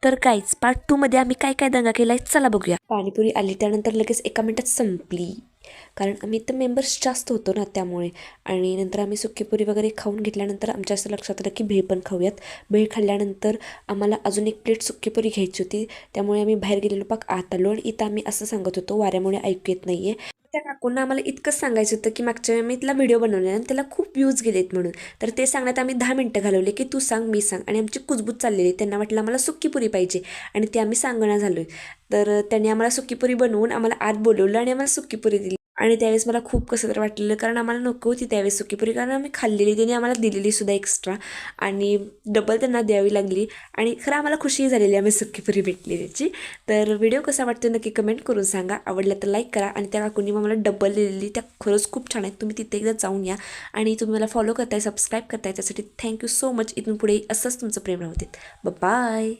तर guys part 2 मध्ये आम्ही काय काय दंगा केलाय चला बघूया. पाणीपुरी आली त्यानंतर लगेच एका मिनिटात संपली, कारण आम्ही तर मेंबर्स जास्त होतो ना त्यामुळे. आणि नंतर आम्ही सुक्कीपुरी वगैरे खाऊन घेतल्यानंतर आमच्या असं लक्षात आलं की भेळ पण खाऊयात. भेळ खाल्ल्यानंतर आम्हाला अजून एक प्लेट सुक्कीपुरी घ्यायची होती, त्यामुळे आम्ही बाहेर गेलेलो पाक आत आलो. आणि इथं आम्ही असं सांगत होतो वाऱ्यामुळे ऐकू येत नाहीये. त्या काकूंना आम्हाला इतकंच सांगायचं होतं की मागच्या वेळी मी तिला व्हिडिओ बनवले आणि त्याला खूप व्ह्यूज गेलेत म्हणून. तर ते सांगण्यात आम्ही 10 मिनटं घालवले की तू सांग मी सांग, आणि आमची कुजबूज चाललेली. त्यांना वाटलं आम्हाला सुक्कीपुरी पाहिजे आणि ते आम्ही सांगणं झालोय. तर त्यांनी आम्हाला सुक्कीपुरी बनवून आम्हाला आत बोलवलं आणि आम्हाला सुक्कीपुरी दिली. आणि त्यावेळेस मला खूप कसं तर वाटलेलं, कारण आम्हाला नको होती त्यावेळेस सुक्कीपुरी, कारण आम्ही खाल्लेली, त्यांनी आम्हाला दिलेली सुद्धा एक्स्ट्रा आणि डबल त्यांना द्यावी लागली. आणि खरं आम्हाला खुशी झालेली आम्ही सुक्कीपुरी भेटली त्याची. तर व्हिडिओ कसा वाटतो नक्की कमेंट करून सांगा. आवडला तर लाईक करा. आणि त्या काकूंनी मला डबल दिलेली त्या खरंच खूप छान आहेत. तुम्ही तिथे एकदा जाऊन या. आणि तुम्ही मला फॉलो करताय, सबस्क्राईब करताय, त्यासाठी थँक्यू सो मच. इथून पुढे असंच तुमचं प्रेम राहू देत. बाय.